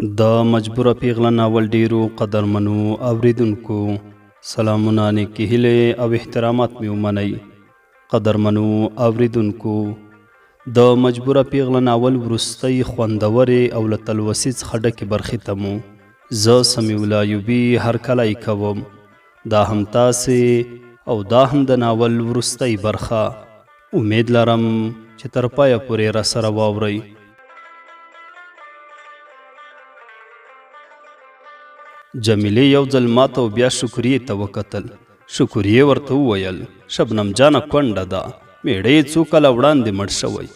د مجبوره پیغله ناول ډیرو قدرمنو اوریدونکو سلامونه نیکې هیلې او احترامات مې ومنئ. قدرمنو اوریدونکو د مجبوره پیغله ناول وروستۍ خوندورې او له تلوسې څخه ډکې برخې ته مو زه سمیع الله ایوبي هرکلی کوم. دا هم تاسې او دا هم د ناول وروستۍ برخه. امید لرم چې تر پایه پورې راسره واورئ. جمیلې یو ځل ماته او بیا شکریې ته وکتل. شکریې ورته وویل شبنم جانه کونډه ده، میړه یې څو کاله وړاندې مړ شوی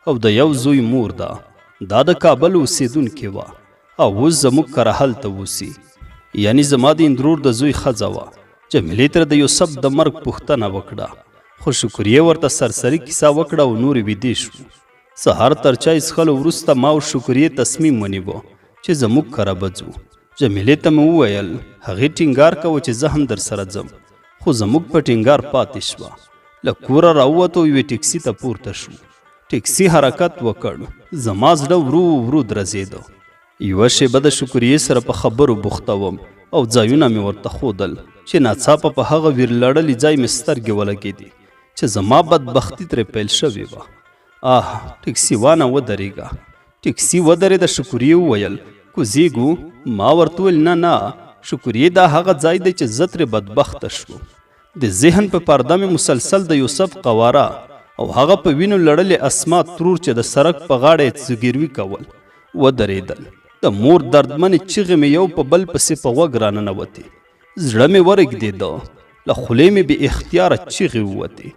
او د یو زوی مور ده. دا د کابل اوسېدونکې وه او اوس زموږ کره هلته اوسي، یعنی زما د اندرور د زوی ښځه وه. جمیلې ترې د یوسف د مرګ پوښتنه وکړه، خو شکریې ورته سرسري کیسه وکړه او نورې ویدې شو. سهار تر چای څښلو وروسته ما او شکریې تصمیم ونیوه چې زموږ کره به ځو. جمیلې ته مې وویل هغې ټینګار کوه چې زه هم در سره ځم، خو زموږ په ټینګار پاتې شوه. له کوره راووتو یوې ټیکسي ته پورته شو. ټیکسي حرکت وکړ، زما زړه ورو ورو درزېده. یوه شیبه د شکریې سره په خبرو بوخته وم او ځایونه مې ورته ښودل چې ناڅاپه په هغه ویر لړلي ځای مې سترګې ولګېدې چې زما بدبختي ترې پیل شوې وه. ټیکسي وانه ودرېږه. ټیکسي ودرېده. شکریې وویل کوزیږو؟ ما ورته وویل نه شکریې دا هغه ځای دی چې زه ترې بدبخته شوم. د ذهن په پرده مې مسلسل د یوسف قواره او هغه په وینو لړلې اسما ترور چې د سړک په غاړه یې زګیروي کول ودرېدل. د مور دردمنې چیغې مې یو په بل پسې په غوږ راننوتې. زړه مې ورېږدېده، له خولې مې بې اختیاره چیغې ووتې.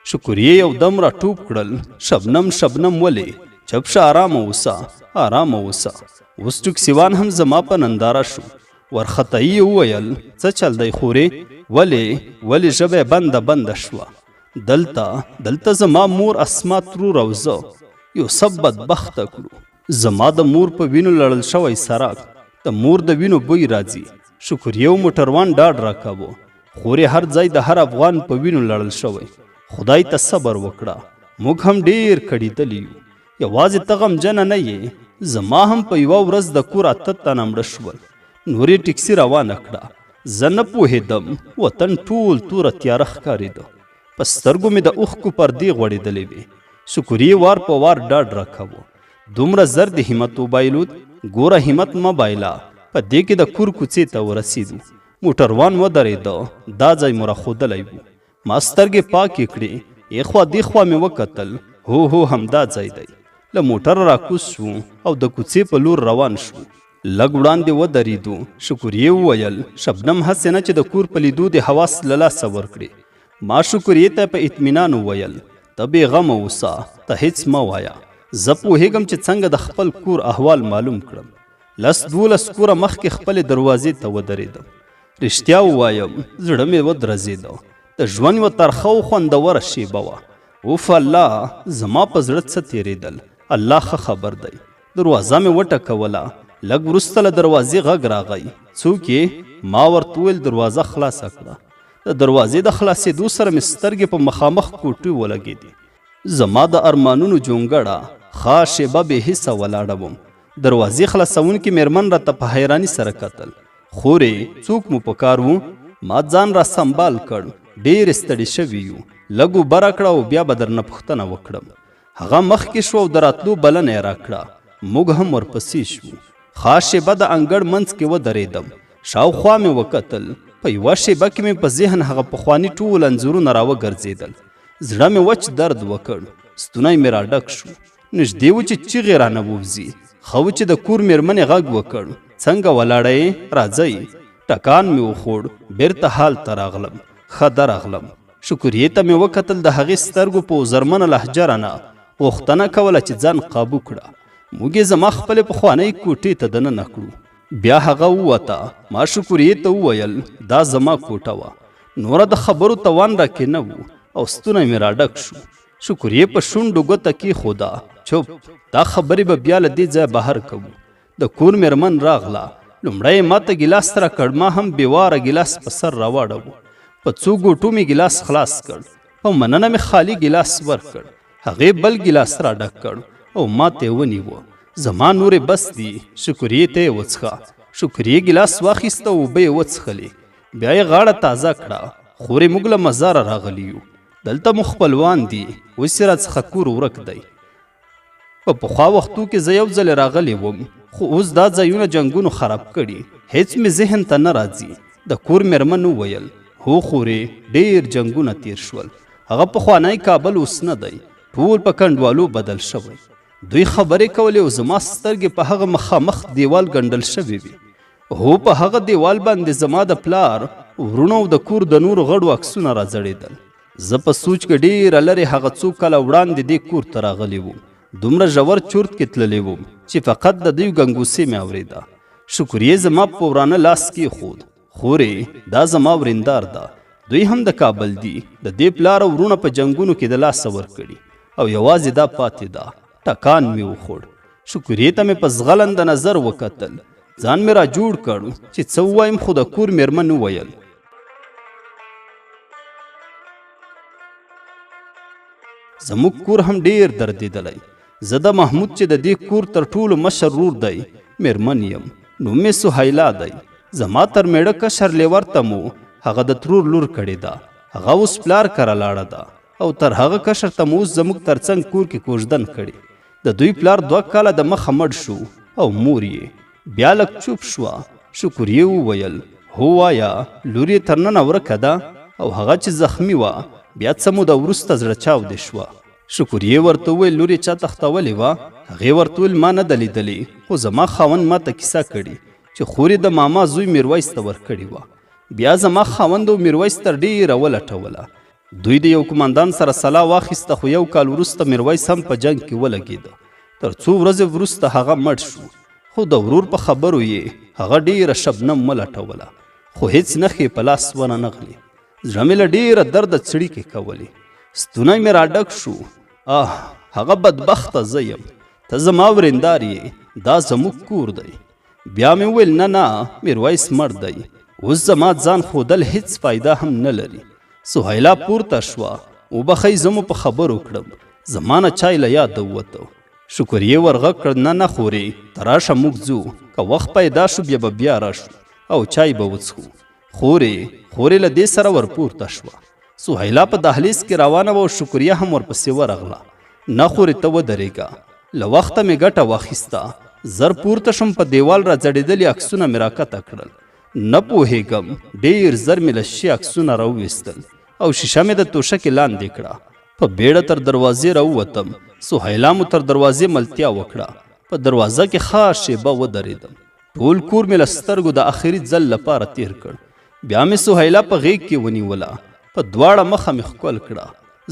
شکریې یو دم را ټوپ کړل، شبنم ولې؟ چپ شه، آرامه اوسه. اوس ټکسیوان هم زما په ننداره شو. ورخته‌یې وویل څه چل دی خورې؟ ولې ژبه بنده شوه؟ دلته زما مور اسما ترور او زه یوسف بدبخته کړو. زما د مور په وینو لړل شوی سراک، د مور د وینو بوی راځي. شکریې موټروان ډاډ راکاوه، خورې هر ځای د هر افغان په وینو لړل شوی. خدای ته صبر وکړه، موږ هم ډیر کړېدلي یو. یوازې ته غمجنه نه یې، زما هم په یوه ورځ د کور 8 تنه مړه شول. نورې ټیکسي روانه کړه. زه نه پوهېدم، وطن ټول توره تیاره ښکارېده. په سترګو مې د اوښکو پردې غوړېدلې وې. شکریې وار په وار ډاډ راکاوه. دومره زر د همت وبایلود؟ ګوره همت مه بایله. په دې کې د کور کوڅې ته ورسېدو. موټروان ودرېده، دا ځای مو راښودلی و. ما سترګې پاکې کړې، ایخوا دیخوا مې وکتل. هو همدا ځای دی. له موټر راکوز شو او د کوڅې په لور روان شو. لږ وړاندې ودرېدو. شکریې وویل شبنم هسې نه چې د کور په لیدو د حواس له لاسه ورکړې. ما شکریې ته په اطمینان وویل ته بې غمه اوسه، ته هېڅ مه وایه. زه پوهېږم چې څنګه د خپل کور احوال معلوم کړم. 10-12 کوره مخکې خپلې دروازې ته ودرېدم. رښتیا ووایم زړه مې ودرزېده. د ژوند یوه ترخه او خوندوره شیبه وه. اوف الله، زما په زړه څه تېرېدل، الله ښه خبر دی. دروازه مې وټکوله. لږ وروسته له دروازې غږ راغی. څوک یې؟ ما ورته وویل دروازه خلاصه کړه. د دروازې د خلاصېدو سره مې سترګې په مخامخ کوټې ولګېدې. زما د ارمانونو جونګړه ښه شیبه بې حسه ولاړه وم. دروازې خلاصونکې مېرمن راته په حیراني سره کتل. خورې څوک مو په کار و؟ ما ځان را سنبال کړ، ډېرې ستړي شوي یو. لږ اوبه راکړه او بیا به درنه پوښتنه وکړم. هغه مخکې شو او د راتلو بلنه یې راکړه. موږ هم ورپسې شو. ښه شیبه د انګړ منځ کې ودرېدم. شاوخوا مې وکتل. په یوه شیبه کې مې په ذهن هغه پخواني ټول انځورونه راوګرځېدل. زړه مې وچ درد وکړ، ستونی مې راډک شو. نږدې و چې چیغې رانه ووځي. ښه و چې د کور مېرمنې غږ وکړ څنګه ولاړه یې؟ راځئ. ټکان مې وخوړ، بیرته حال ته راغلم. ښه درغلم. شکریې ته مې وکتل. د هغې سترګو په زرمنه لهجه رانه غوښتنه کوله چې ځان قابو کړه. موږ یې زما خپلې پخوانۍ کوټې ته دننه کړو. بیا هغه ووته. ما شکریې ته وویل دا زما کوټه وه. نوره د خبرو توان راکې نه و او ستونی مې راډک شو. شکریې په شونډو ګوته کېښوده. چوپ، دا خبرې به بیا له دې ځایه بهر کوو. د کور مېرمن راغله. لومړی یې ماته ګیلاس راکړ. ما هم بېواره ګیلاس په سر راواړوه. په څو ګوټو مې ګیلاس خلاص کړ. په مننه مې خالي ګیلاس ورکړ. هغې بل ګیلاس را ډک کړ او ما ته یې ونیوه. زما نورې بس دي شکریې ته یې وڅښه. شکریې ګیلاس واخیسته اوبه یې وڅښلې، بیا یې غاړه تازه کړه. خورې موږ له مزاره راغلي یو، دلته مو خپلوان دي، اوس یې راڅخه کور ورک دی. په پخوا وختو کې زه یو ځل راغلی وم، خو اوس دا ځایونه جنګونو خراب کړي، هیڅ مې ذهن ته نه راځي. د کور میرمن وویل هو خورې ډېر جنګونه تیر شول، هغه پخوانی کابل اوس نه دی، ټول په کنډوالو بدل شوی. دوی خبرې کولې او زما سترګې په هغه مخامخ دیوال ګنډل شوې وي. هو په هغه دیوال باندې زما د پلار، ورونو او د کور د نورو غړو عکسونه راځړېدل. زه په سوچ کې ډېره لرې هغه څو کاله وړاندې دې کور ته راغلی وم، دومره ژور چورت کې تللی وم چې فقط د دوی ګنګوسې مې اورېده. شکریې زما په ورانه لاس کېښود. خورې دا زما ورندار ده، دوی هم د کابل دي، د دې پلار او ورونه په جنګونو کې د لاسه ورکړي او یوازې دا پاتې ده. ټکان مې وخوړ. شکریې ته مې په زغلنده نظر وکتل، ځان مې را جوړ کړ چې څه ووایم، خو د کور میرمن وویل زموږ کور هم ډېر دردېدلی. زه د محمود چې د دې کور تر ټولو مشر ورور دی میرمن یم، نوم مې سهیلا دی. زما تر میړه کشر لیور ته مو هغه د ترور لور کړې ده، هغه اوس پلار کره لاړه ده او تر هغه کشر ته مو اوس زموږ ترڅنګ کور کې کوژدن کړي. د دوی پلار 2 کاله د مخه مړ شو او مور یې بیا لږ چوپ شوه. شکریې وویل هو وایه لور یې تر ننه ورکه ده او هغه چې زخمی وه بیا څه موده وروسته زړه چاودې شوه. شکریې ورته وویل لور یې چا تختولې وه؟ هغې ورته وویل ما نه ده لیدلې، خو زما خاوند ما ته کیسه کړي چې خور یې د ماما زوی میرویس ته ورکړې وه. بیا زما خاوند او میرویس تر ډېره ولټوله. دوی د یو قمندان سره سلا واخیسته، خو 1 کال وروسته میرویس هم په جنګ کې ولګېده. تر څو ورځې وروسته هغه مړ شو، خو د ورور په خبرو یې هغه ډېره شبنم ولټوله، خو هیڅ نښې په لاس ونه نغلې. زړه مې له ډېره درده څړیکې کولې، ستونی مې را ډک شو. هغه بدبخته زه یم، ته زما ورندار یې، دا زموږ کور دی. بیا مې وویل نه میرویس مړ دی، اوس زما ځان ښودل هیڅ فایده هم نه لري. سهیلا پورته شوه، وبخئ زه مو په خبرو کړم، زما نه چای له یاده ووته. شکریې ورغږ کړ نه خورې ته راشه موږ ځو، که وخت پیدا شو بیا راشو او چای به وڅښو. خورې له دې سره ورپورته شوه. سهیلا په دهلیز کې روانه وه او شکریه هم ورپسې ورغله. نه خورې ته ودرېږه، له وخته مې ګټه واخیسته، زر پورته شم، په دیوال را ځړېدلي عکسونه مې راکته کړل. نه پوهېږم، ډېر زر مې له شي عکسونه راوویستل او شیشه مې د توشکې لاندې کړه. په بیړه تر دروازې راووتم. سهیلا مو تر دروازې ملتیا وکړه. په دروازه کې خاص شیبه ودرېدم. ټول کور مې له سترګو د آخري ځل لپاره تیر کړ. بیا مې سهیلا په غېږ کې ونیوله، په دواړه مخه مې ښکل کړه.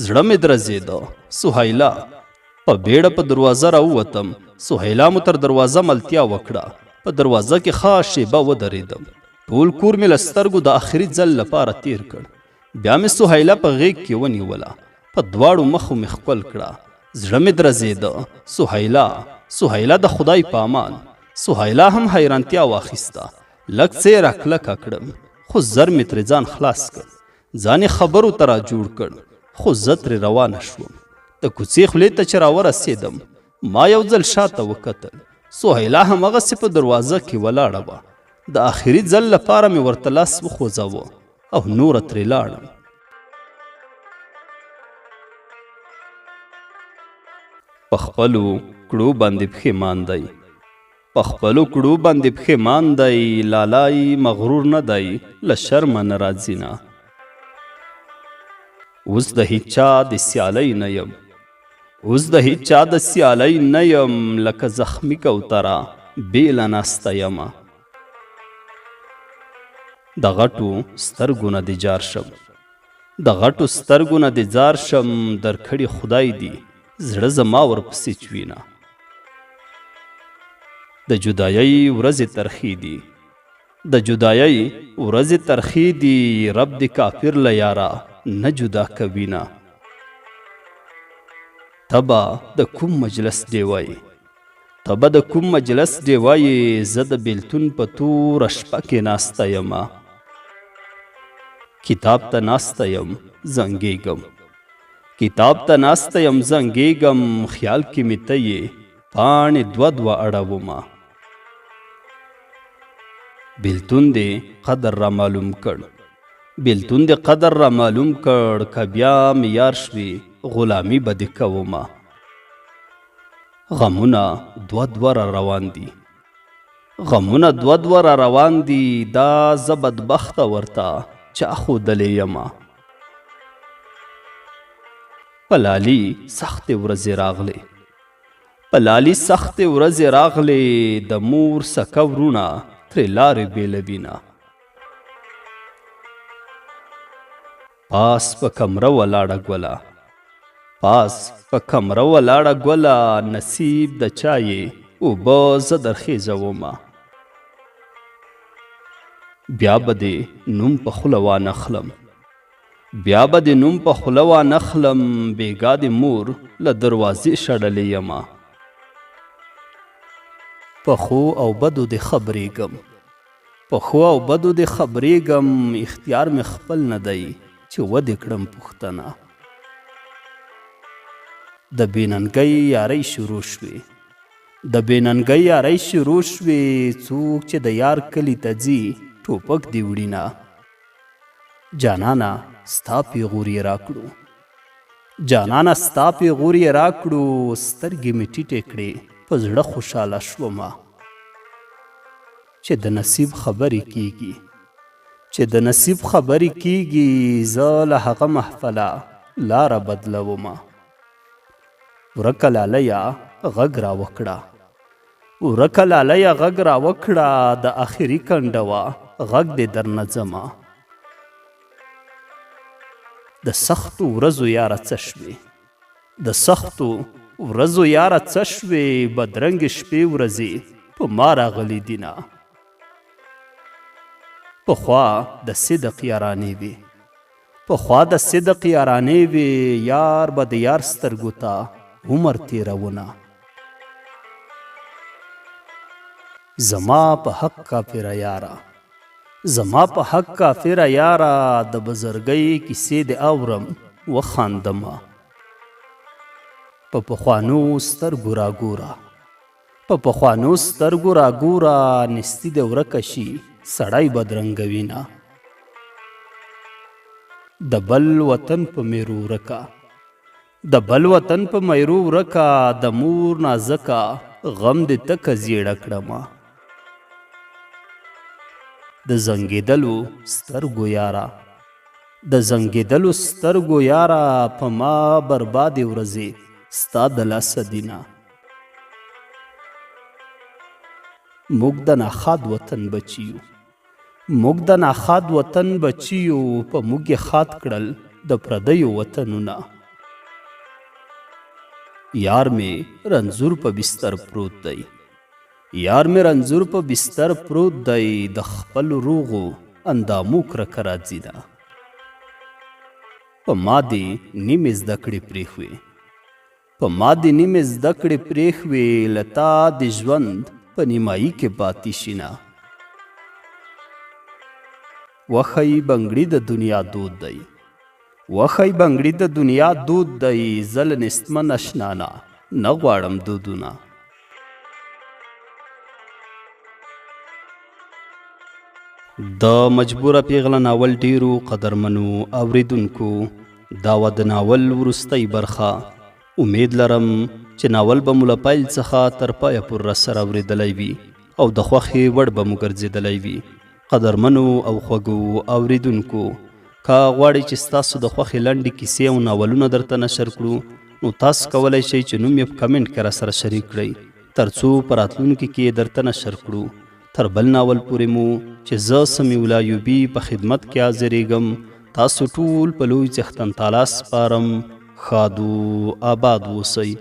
زړه مې درزېده. سهیلا په بیړه په دروازه راووتم. سهیلا مو تر دروازه ملتیا وکړه. په دروازه کې خاص شیبه ودرېدم. ټول کور مې له سترګو د آخري ځل لپاره تیر کړ. بیا مې سهیلا په غېږ کې ونیوله، په دواړو مخو مې ښکل کړه. زړه مې درزېده. سهیلا د خدای په امان. سهیلا هم حیرانتیا واخیسته. لږ څه یې راکلکه کړم، خو زر مې ترې ځان خلاص کړ. ځان یې خبرو ته را جوړ کړ، خو زه ترې روانه شوم. د کوڅې خولې ته چې راورسېدم، ما یو ځل شاته وکتل. سهیلا هماغسې په دروازه کې ولاړه وه. د آخري ځل لپاره مې ورته لاس وخوځاوه او نوره ترې لاړم. په خپلو کړو باندې پښېمان دی، په خپلو کړو باندې پښېمان دی، لالای مغرور نه دی، له شرمه نه راځي نه. اوس د هیچا د سیالۍ نه یم، اوس د هیچا د سیالۍ نه یم، لکه زخمی کوتره بیله ناسته یمه. د غټو سترګو نه دې جار شم، د غټو سترګو نه دې ځار شم، درکړي خدای دی زړه زما ورپسې چوینه. د جدایۍ ورځې ترخې دي، د جدایۍ ورځې ترخې دي، رب دې کافر له یاره نه جدا کوینه. تبه د کوم مجلس ډیوی، تبه د کوم مجلس ډیوی، زه د بیلتون په توره شپه کې ناسته یمه. کتاب ته ناسته یم زنګېږم، کتاب ته ناسته یم زنګېږم، خیال کې مې ته یې پاڼې دوه اړومه. بیلتون دې قدر را معلوم کړ، بیلتون دې قدر را معلوم کړ، که بیا مې یار شوې غلامي به دې کومه. غمونه دوه را روان دي، غمونه دوه را روان دي، دا زه بدبخته ورته چا ښودلی یمه. په لالي سختې ورځې راغلې، په لالي سختې ورځې راغلې، د مور سکه ورونه ترې لارې بېلوینه. پاس په کمره ولاړه ګوله، پاس په کمره ولاړه ګوله، نصیب د چا یې اوبه زه درخیزومه. بیا به دې نوم په خوله وانخلم، بیا به دې نوم په خوله وانخلم، بېګا دې مور له دروازې شړلې یمه. په ښو او بدو دې خبرېږم، په ښو او بدو دې خبرېږم، اختیار مې خپل نه دی چې ودې کړم پوښتنه. د بېننګۍ یارۍ شروع شوې، د بېننګۍ یارۍ شروع شوې، څوک چې د یار کلي ته ځي ټوپک دې وړینه. جانانه ستا پیغور یې راکړو، جانانه ستا پیغور یې راکړو، سترګې مې ټیټې کړې په زړه خوشحاله شومه. چې د نصیب خبرې کیږي، چې د نصیب خبرې کیږي، زه له هغه محفله لاره بدلومه. ورکه لالیه غږ را وکړه، ورکه لالیه غږ را وکړه، د آخري کنډه وه غږ دې درنه ځمه. د سختو ورځو یاره څه شوې، د سختو ورځو یاره څه شوې، بدرنګې شپې ورځې په ما راغلي دینه. پخوا د صدق یارانې وې، پخوا د صدق یارانې وې، یار به د یار سترګو ته عمر تېرونه. زما په حق کافره یاره، زما په حق کافره یاره، د بزرګۍ کیسې دې اورم وخاندمه. په پخوانو سترګو راګوره، په پخوانو سترګو راګوره، نستي دې ورکه شي سړی بدرنګوینه. د بل وطن په میرو ورکه، د بل وطن په میرو ورکه، د مور نازکه غم دې تکه زیړه کړمه. د زنګېدلو سترګو یاره، د زنګېدلو سترګو یاره، په ما بربادې ورځې ستا د لاسه دینه. موږ د ناخاد وطن بچیو، موږ د ناخاد وطن بچیو، په موږ یې خاد کړل د پردیو وطنونه. یار مې رنځور په بستر پروت دی، یار مې رنځور په بستر پروت دی، د خپل روغو اندامو کرکه راځینه. په ما دې نیمې زده کړې پرېښوې، په ما دې نیمې زده کړې پرېښوې، له تا د ژوند په نیمایي کې پاتې شینه. وښی بنګړي د دنیا دود دی، وښی بنګړي د دنیا دود دی، زه له نستمن اشنا نه نه غواړم دودونه. د مجبوره پیغله ناول ډیرو قدرمنو اوریدونکو، دا و د ناول وروستی برخه. امید لرم چې ناول به مو له پیل څخه تر پایه پورې راسره اورېدلی وي او د خوښې وړ به مو ګرځېدلی وي. قدرمنو او خوږو اوریدونکو، که غواړئ چې ستاسو د خوښې لنډې کیسې او ناولونه درته نشر کړو، نو تاسو کولی شئ چې نوم یې په کمنټ کې راسره شریک کړئ، تر څو په راتلونکي کې یې درته نشر کړو. تر بل ناول پورې مو چې زه سمیع الله ایوبي په خدمت کې حاضرېږم. تاسو ټول په لوی څښتن تعالی سپارم. ښاد و آباد اوسئ.